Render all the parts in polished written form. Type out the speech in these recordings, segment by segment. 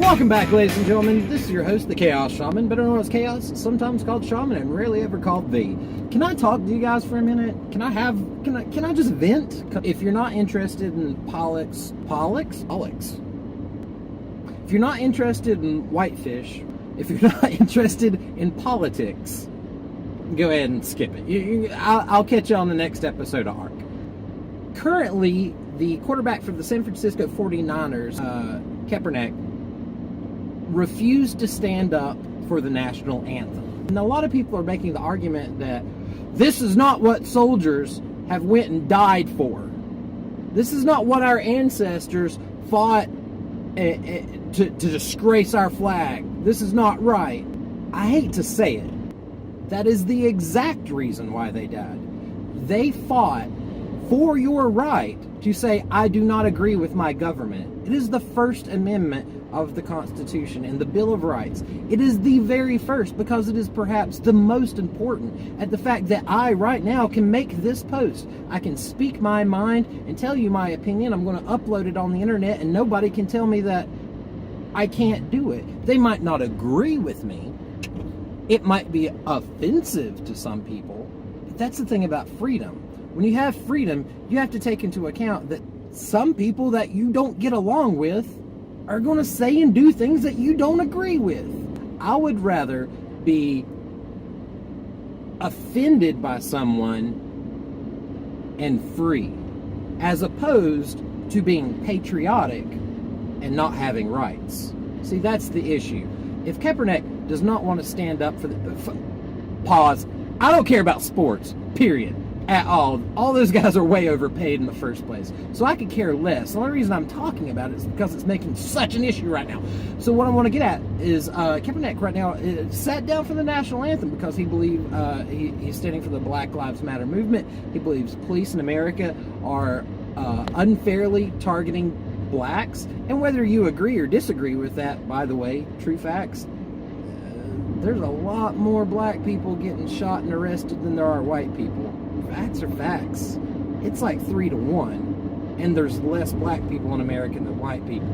Welcome back, ladies and gentlemen. This is your host, the Chaos Shaman, better known as Chaos, sometimes called Shaman, and rarely ever called V. Can I talk to you guys for a minute? Can I just vent? If you're not interested in politics. If you're not interested in whitefish, if you're not interested in politics, go ahead and skip it. I'll catch you on the next episode of ARC. Currently, the quarterback for the San Francisco 49ers, Kaepernick, refused to stand up for the national anthem. And a lot of people are making the argument that this is not what soldiers have went and died for. This is not what our ancestors fought to disgrace our flag. This is not right. I hate to say it. That is the exact reason why they died. They fought for your right to say, I do not agree with my government. It is the First Amendment of the Constitution and the Bill of Rights. It is the very first because it is perhaps the most important at the fact that I right now can make this post. I can speak my mind and tell you my opinion. I'm going to upload it on the internet and nobody can tell me that I can't do it. They might not agree with me. It might be offensive to some people. But that's the thing about freedom. When you have freedom, you have to take into account that some people that you don't get along with are going to say and do things that you don't agree with. I would rather be offended by someone and free, as opposed to being patriotic and not having rights. See, that's the issue. If Kaepernick does not want to stand up for the... Pause. I don't care about sports, period. At all. All those guys are way overpaid in the first place. So I could care less. The only reason I'm talking about it is because it's making such an issue right now. So what I want to get at is Kaepernick right now sat down for the national anthem because he believes he's standing for the Black Lives Matter movement. He believes police in America are unfairly targeting blacks. And whether you agree or disagree with that, by the way, true facts, there's a lot more black people getting shot and arrested than there are white people. Facts are facts. It's like 3-1, and there's less black people in America than white people.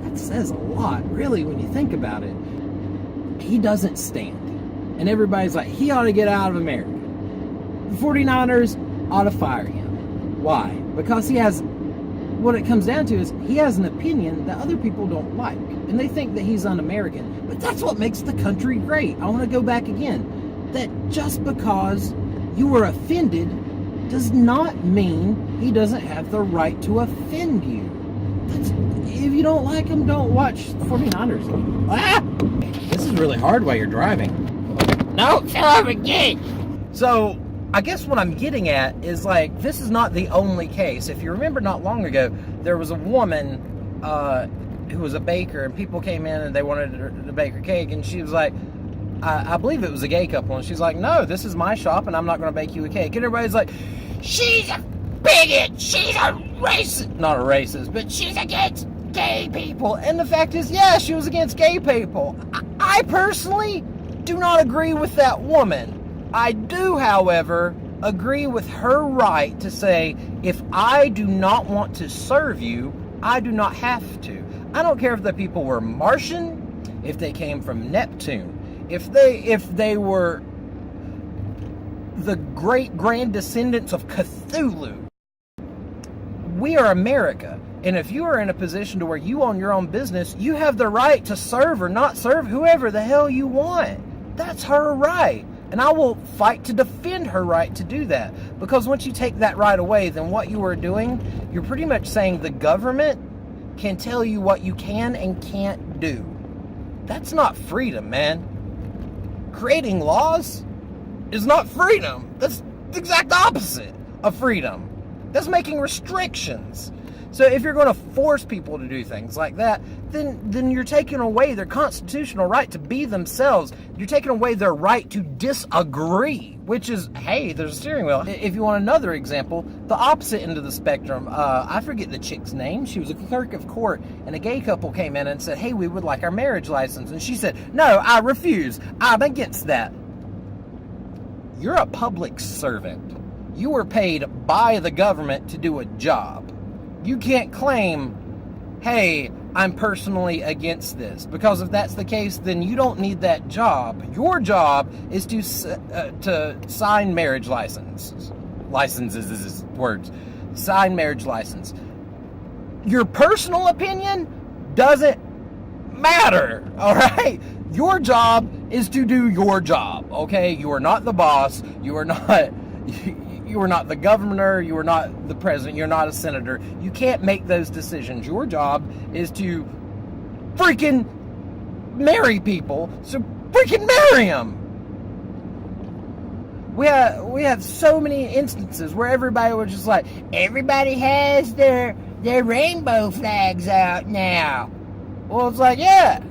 That says a lot, really, when you think about it. He doesn't stand. And everybody's like, he ought to get out of America. The 49ers ought to fire him. Why? Because he has, what it comes down to is, he has an opinion that other people don't like. And they think that he's un-American. But that's what makes the country great. I want to go back again. That just because you were offended does not mean he doesn't have the right to offend you. If you don't like him, don't watch the 49ers game. Ah! This is really hard while you're driving. No, shut up again! So, I guess what I'm getting at is, like, this is not the only case. If you remember not long ago, there was a woman who was a baker, and people came in and they wanted her to bake her cake, and she was like, I believe it was a gay couple, and she's like, no, this is my shop, and I'm not going to bake you a cake. And everybody's like, she's a bigot, she's a racist. Not a racist, but she's against gay people. And the fact is, yeah, she was against gay people. I personally do not agree with that woman. I do, however, agree with her right to say, if I do not want to serve you, I do not have to. I don't care if the people were Martian, if they came from Neptune, if they were the great grand descendants of Cthulhu. We are America, and if you are in a position to where you own your own business, you have the right to serve or not serve whoever the hell you want. That's her right, and I will fight to defend her right to do that. Because once you take that right away, then what you are doing, you're pretty much saying the government can tell you what you can and can't do. That's not freedom, man. Creating laws is not freedom. That's the exact opposite of freedom. That's making restrictions. So if you're going to force people to do things like that, then you're taking away their constitutional right to be themselves. You're taking away their right to disagree, which is, hey, there's a steering wheel. If you want another example, the opposite end of the spectrum, I forget the chick's name. She was a clerk of court, and a gay couple came in and said, hey, we would like our marriage license. And she said, no, I refuse. I'm against that. You're a public servant. You were paid by the government to do a job. You can't claim hey, I'm personally against this. Because if that's the case, then you don't need that job. Your job is to sign marriage licenses. Licenses, words. Sign marriage license. Your personal opinion doesn't matter, all right? Your job is to do your job, okay? You are not the boss. You are not the governor. You are not the president. You're not a senator. You can't make those decisions. Your job is to freaking marry people. So freaking marry them. We have so many instances where everybody was just like, everybody has their rainbow flags out now. Well, it's like, yeah.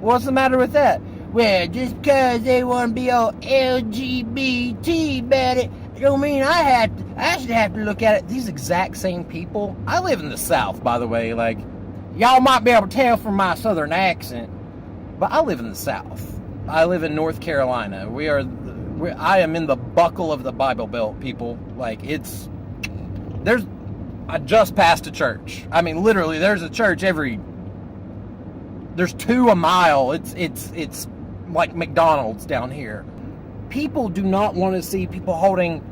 What's the matter with that? Well, just because they want to be all LGBT about it, don't mean I should have to look at it. These exact same people. I live in the South, by the way. Like, y'all might be able to tell from my Southern accent, but I live in the South. I live in North Carolina. I am in the buckle of the Bible Belt, people. Like, I just passed a church. I mean, literally, there's a church there's 2 a mile. It's like McDonald's down here. People do not want to see people holding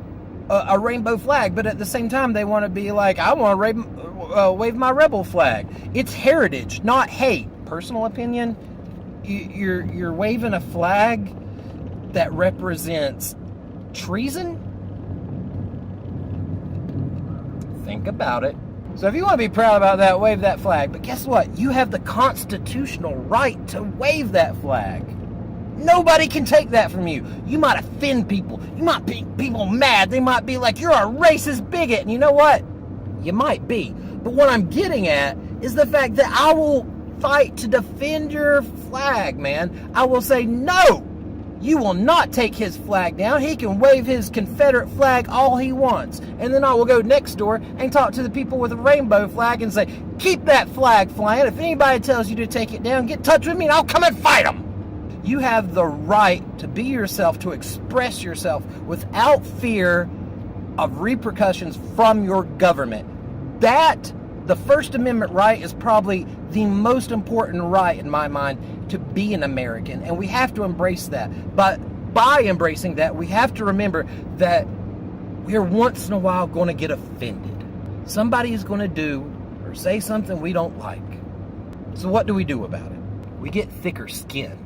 a rainbow flag, but at the same time, they want to be like, I want to wave my rebel flag. It's heritage, not hate. Personal opinion, you're waving a flag that represents treason? Think about it. So if you want to be proud about that, wave that flag. But guess what? You have the constitutional right to wave that flag. Nobody can take that from you. You might offend people. You might make people mad. They might be like, you're a racist bigot. And you know what? You might be. But what I'm getting at is the fact that I will fight to defend your flag, man. I will say, no, you will not take his flag down. He can wave his Confederate flag all he wants. And then I will go next door and talk to the people with a rainbow flag and say, keep that flag flying. If anybody tells you to take it down, get in touch with me and I'll come and fight them. You have the right to be yourself, to express yourself without fear of repercussions from your government. The First Amendment right is probably the most important right in my mind to be an American, and we have to embrace that. But by embracing that, we have to remember that we're once in a while going to get offended. Somebody is going to do or say something we don't like. So what do we do about it? We get thicker skin.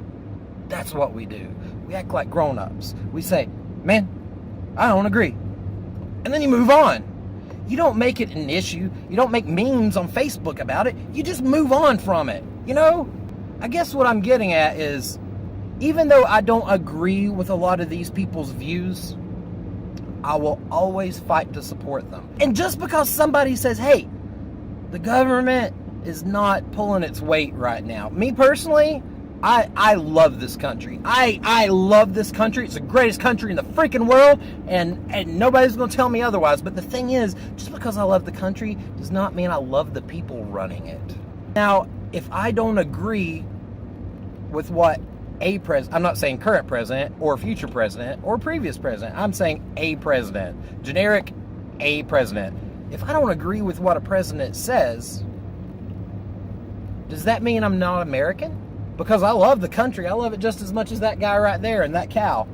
That's what we do. We act like grown-ups. We say, man, I don't agree. And then you move on. You don't make it an issue. You don't make memes on Facebook about it. You just move on from it. You know? I guess what I'm getting at is, even though I don't agree with a lot of these people's views, I will always fight to support them. And just because somebody says, hey, the government is not pulling its weight right now. Me personally, I love this country. I love this country. It's the greatest country in the freaking world, and nobody's going to tell me otherwise. But the thing is, just because I love the country does not mean I love the people running it. Now, if I don't agree with what I'm not saying current president or future president or previous president. I'm saying a president. Generic a president. If I don't agree with what a president says, does that mean I'm not American? Because I love the country. I love it just as much as that guy right there and that cow.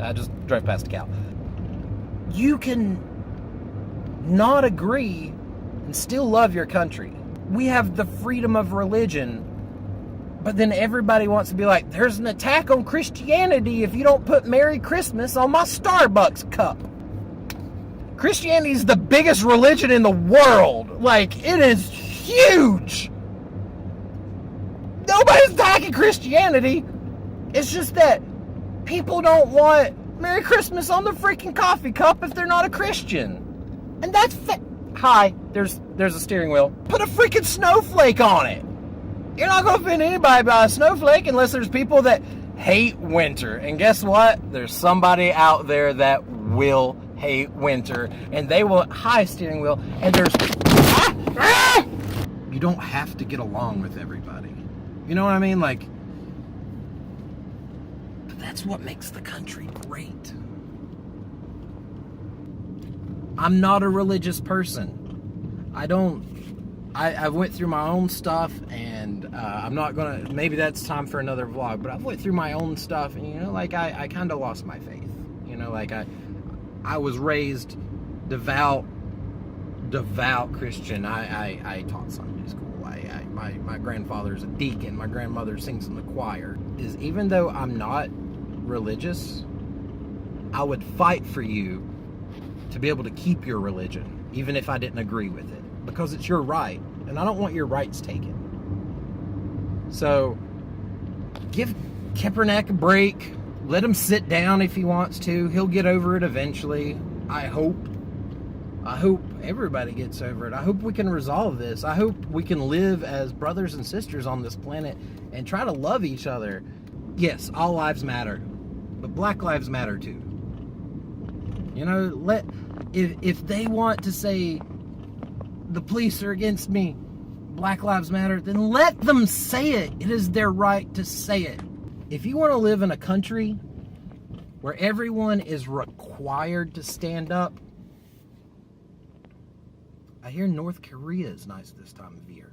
I just drove past a cow. You can not agree and still love your country. We have the freedom of religion, but then everybody wants to be like, there's an attack on Christianity if you don't put Merry Christmas on my Starbucks cup. Christianity is the biggest religion in the world. Like, it is huge. Nobody's attacking Christianity. It's just that people don't want Merry Christmas on their freaking coffee cup if they're not a Christian. And that's Hi, there's a steering wheel. Put a freaking snowflake on it. You're not going to offend anybody by a snowflake unless there's people that hate winter. And guess what? There's somebody out there that will hate winter. And they will... Hi, steering wheel. And there's... You don't have to get along with everybody. You know what I mean? Like... But that's what makes the country great. I'm not a religious person. I don't I went through my own stuff, and I'm not gonna, maybe that's time for another vlog, but I went through my own stuff, and, you know, like, I kind of lost my faith. You know, like, I was raised devout Christian. I taught Sunday school. My grandfather's a deacon. My grandmother sings in the choir. Even though I'm not religious, I would fight for you to be able to keep your religion, even if I didn't agree with it, because it's your right, and I don't want your rights taken. So give Kaepernick a break. Let him sit down if he wants to. He'll get over it eventually. I hope everybody gets over it. I hope we can resolve this. I hope we can live as brothers and sisters on this planet and try to love each other. Yes, all lives matter, but Black lives matter too. You know, if they want to say the police are against me, Black lives matter, then let them say it. It is their right to say it. If you want to live in a country where everyone is required to stand up, I hear North Korea is nice this time of year.